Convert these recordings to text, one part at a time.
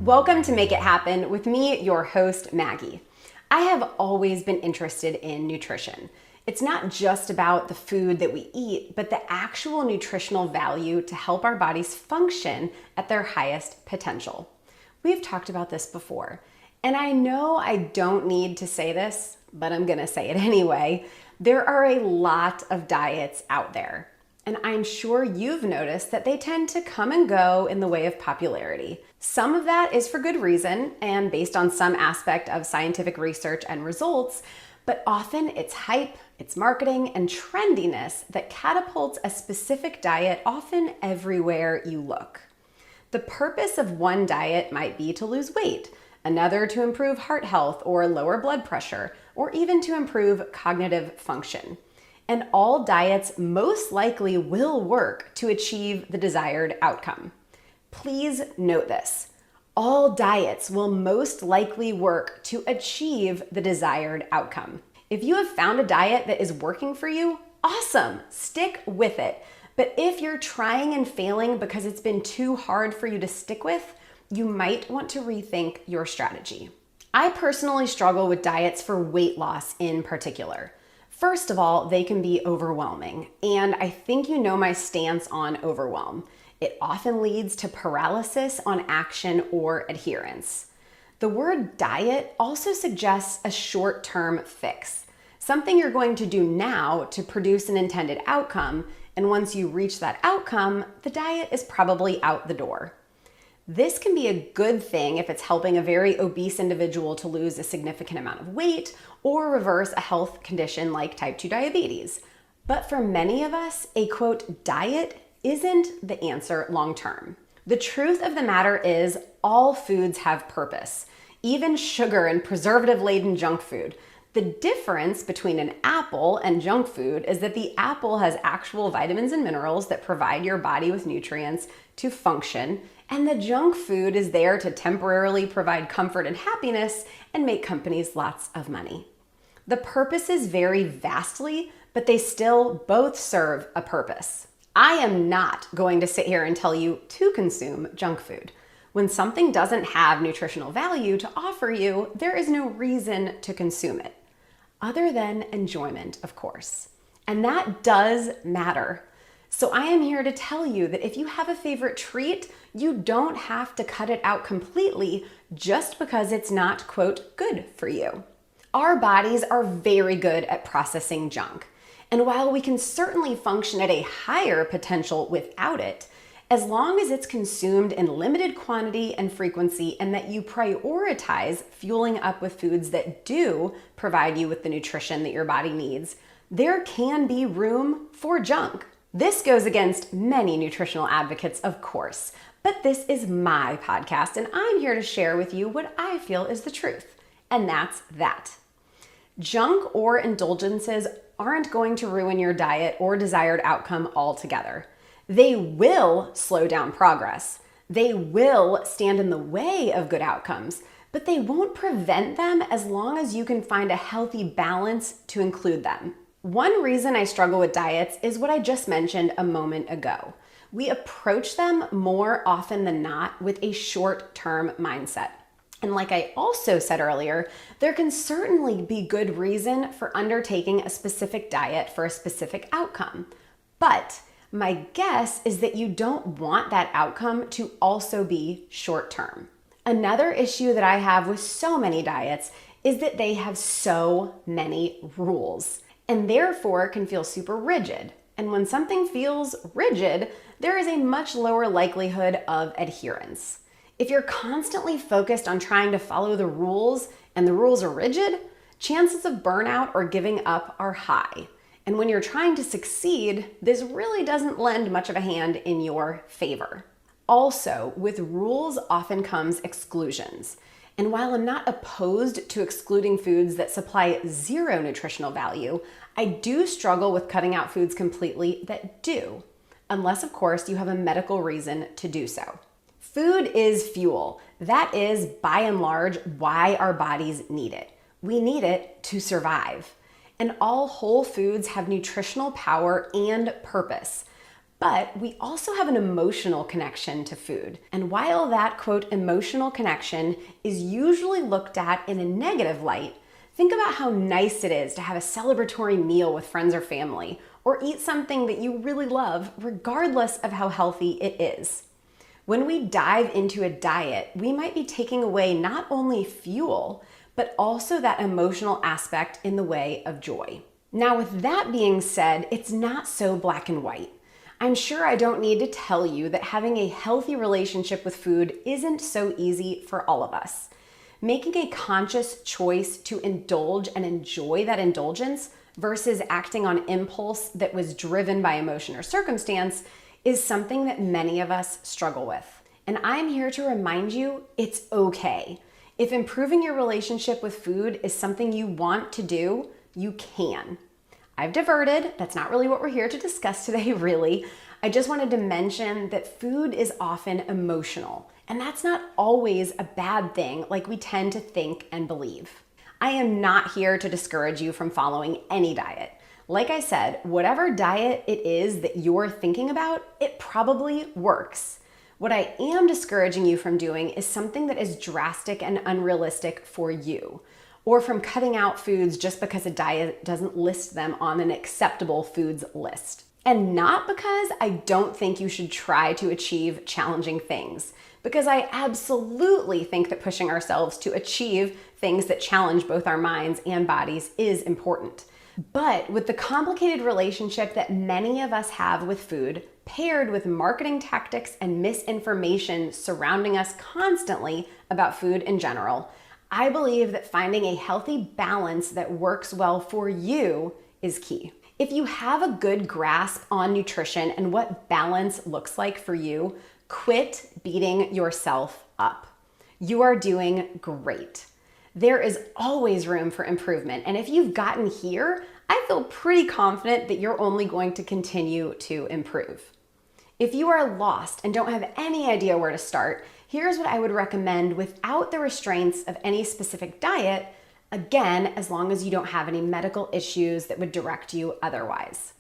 Welcome to Make It Happen with me, your host, Maggie. I have always been interested in nutrition. It's not just about the food that we eat, but the actual nutritional value to help our bodies function at their highest potential. We've talked about this before, and I know I don't need to say this, but I'm gonna say it anyway. There are a lot of diets out there, and I'm sure you've noticed that they tend to come and go in the way of popularity. Some of that is for good reason and based on some aspect of scientific research and results, but often it's hype, it's marketing, and trendiness that catapults a specific diet often everywhere you look. The purpose of one diet might be to lose weight, another to improve heart health or lower blood pressure, or even to improve cognitive function. And all diets most likely will work to achieve the desired outcome. Please note this. All diets will most likely work to achieve the desired outcome. If you have found a diet that is working for you, awesome, stick with it. But if you're trying and failing because it's been too hard for you to stick with, you might want to rethink your strategy. I personally struggle with diets for weight loss in particular. First of all, they can be overwhelming, and I think you know my stance on overwhelm. It often leads to paralysis on action or adherence. The word diet also suggests a short-term fix, something you're going to do now to produce an intended outcome, and once you reach that outcome, the diet is probably out the door. This can be a good thing if it's helping a very obese individual to lose a significant amount of weight or reverse a health condition like type 2 diabetes. But for many of us, a quote, diet isn't the answer long term. The truth of the matter is all foods have purpose, even sugar and preservative-laden junk food. The difference between an apple and junk food is that the apple has actual vitamins and minerals that provide your body with nutrients to function, and the junk food is there to temporarily provide comfort and happiness and make companies lots of money. The purposes vary vastly, but they still both serve a purpose. I am not going to sit here and tell you to consume junk food. When something doesn't have nutritional value to offer you, there is no reason to consume it, other than enjoyment, of course. And that does matter. So I am here to tell you that if you have a favorite treat, you don't have to cut it out completely just because it's not, quote, good for you. Our bodies are very good at processing junk. And while we can certainly function at a higher potential without it, as long as it's consumed in limited quantity and frequency and that you prioritize fueling up with foods that do provide you with the nutrition that your body needs, there can be room for junk. This goes against many nutritional advocates, of course, but this is my podcast and I'm here to share with you what I feel is the truth, and that's that. Junk or indulgences aren't going to ruin your diet or desired outcome altogether. They will slow down progress. They will stand in the way of good outcomes, but they won't prevent them as long as you can find a healthy balance to include them. One reason I struggle with diets is what I just mentioned a moment ago. We approach them more often than not with a short-term mindset. And like I also said earlier, there can certainly be good reason for undertaking a specific diet for a specific outcome. But my guess is that you don't want that outcome to also be short-term. Another issue that I have with so many diets is that they have so many rules and therefore can feel super rigid. And when something feels rigid, there is a much lower likelihood of adherence. If you're constantly focused on trying to follow the rules and the rules are rigid, chances of burnout or giving up are high. And when you're trying to succeed, this really doesn't lend much of a hand in your favor. Also, with rules often comes exclusions. And while I'm not opposed to excluding foods that supply zero nutritional value, I do struggle with cutting out foods completely that do, unless of course you have a medical reason to do so. Food is fuel. That is, by and large, why our bodies need it. We need it to survive. And all whole foods have nutritional power and purpose. But we also have an emotional connection to food. And while that, quote, emotional connection is usually looked at in a negative light, think about how nice it is to have a celebratory meal with friends or family, or eat something that you really love, regardless of how healthy it is. When we dive into a diet, we might be taking away not only fuel, but also that emotional aspect in the way of joy. Now, with that being said, it's not so black and white. I'm sure I don't need to tell you that having a healthy relationship with food isn't so easy for all of us. Making a conscious choice to indulge and enjoy that indulgence versus acting on impulse that was driven by emotion or circumstance is something that many of us struggle with. And I'm here to remind you it's okay. If improving your relationship with food is something you want to do, you can. I've diverted. That's not really what we're here to discuss today, really. I just wanted to mention that food is often emotional, and that's not always a bad thing like we tend to think and believe. I am not here to discourage you from following any diet. Like I said, whatever diet it is that you're thinking about, it probably works. What I am discouraging you from doing is something that is drastic and unrealistic for you, or from cutting out foods just because a diet doesn't list them on an acceptable foods list. And not because I don't think you should try to achieve challenging things, because I absolutely think that pushing ourselves to achieve things that challenge both our minds and bodies is important. But with the complicated relationship that many of us have with food, paired with marketing tactics and misinformation surrounding us constantly about food in general, I believe that finding a healthy balance that works well for you is key. If you have a good grasp on nutrition and what balance looks like for you, quit beating yourself up. You are doing great. There is always room for improvement, and if you've gotten here, I feel pretty confident that you're only going to continue to improve. If you are lost and don't have any idea where to start, here's what I would recommend without the restraints of any specific diet, again, as long as you don't have any medical issues that would direct you otherwise.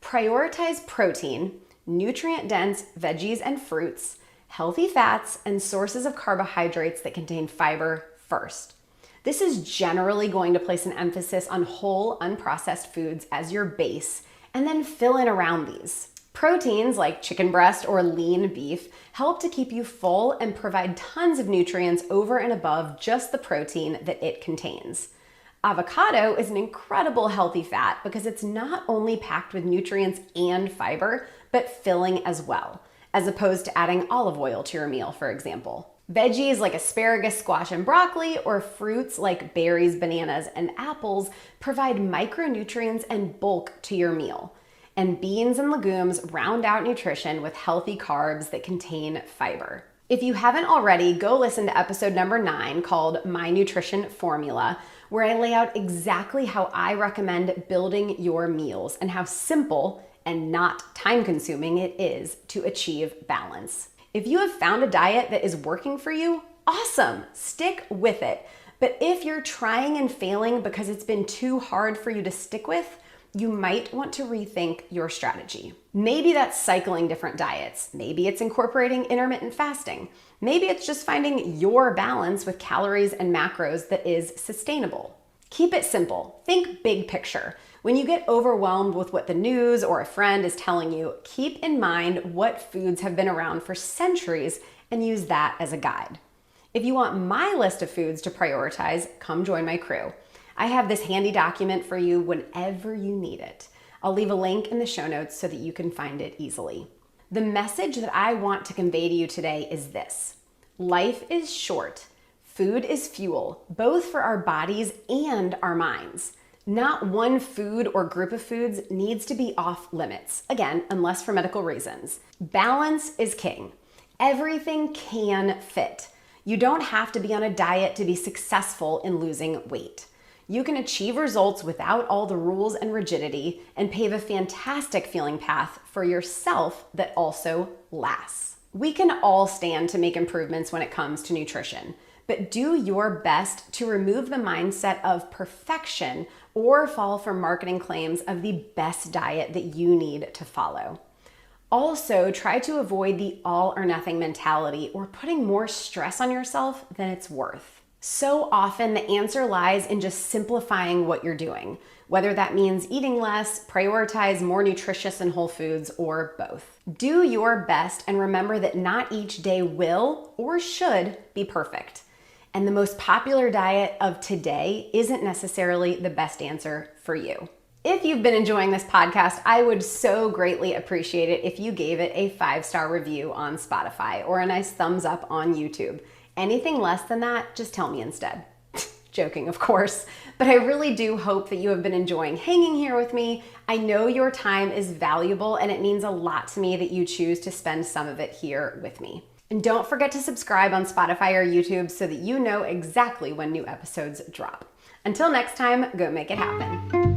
Prioritize protein, nutrient-dense veggies and fruits, healthy fats, and sources of carbohydrates that contain fiber first. This is generally going to place an emphasis on whole, unprocessed foods as your base, and then fill in around these. Proteins like chicken breast or lean beef help to keep you full and provide tons of nutrients over and above just the protein that it contains. Avocado is an incredible healthy fat because it's not only packed with nutrients and fiber, but filling as well, as opposed to adding olive oil to your meal, for example. Veggies like asparagus, squash, and broccoli, or fruits like berries, bananas, and apples provide micronutrients and bulk to your meal. And beans and legumes round out nutrition with healthy carbs that contain fiber. If you haven't already, go listen to episode number 9 called My Nutrition Formula, where I lay out exactly how I recommend building your meals and how simple and not time-consuming it is to achieve balance. If you have found a diet that is working for you, awesome, stick with it. But if you're trying and failing because it's been too hard for you to stick with, you might want to rethink your strategy. Maybe that's cycling different diets. Maybe it's incorporating intermittent fasting. Maybe it's just finding your balance with calories and macros that is sustainable. Keep it simple. Think big picture. When you get overwhelmed with what the news or a friend is telling you, keep in mind what foods have been around for centuries and use that as a guide. If you want my list of foods to prioritize, come join my crew. I have this handy document for you whenever you need it. I'll leave a link in the show notes so that you can find it easily. The message that I want to convey to you today is this: life is short. Food is fuel, both for our bodies and our minds. Not one food or group of foods needs to be off limits, again, unless for medical reasons. Balance is king. Everything can fit. You don't have to be on a diet to be successful in losing weight. You can achieve results without all the rules and rigidity and pave a fantastic feeling path for yourself that also lasts. We can all stand to make improvements when it comes to nutrition, but do your best to remove the mindset of perfection or fall for marketing claims of the best diet that you need to follow. Also, try to avoid the all or nothing mentality or putting more stress on yourself than it's worth. So often the answer lies in just simplifying what you're doing, whether that means eating less, prioritize more nutritious and whole foods, or both. Do your best and remember that not each day will or should be perfect. And the most popular diet of today isn't necessarily the best answer for you. If you've been enjoying this podcast, I would so greatly appreciate it if you gave it a 5-star review on Spotify or a nice thumbs up on YouTube. Anything less than that, just tell me instead. Joking, of course, but I really do hope that you have been enjoying hanging here with me. I know your time is valuable and it means a lot to me that you choose to spend some of it here with me. And don't forget to subscribe on Spotify or YouTube so that you know exactly when new episodes drop. Until next time, go make it happen.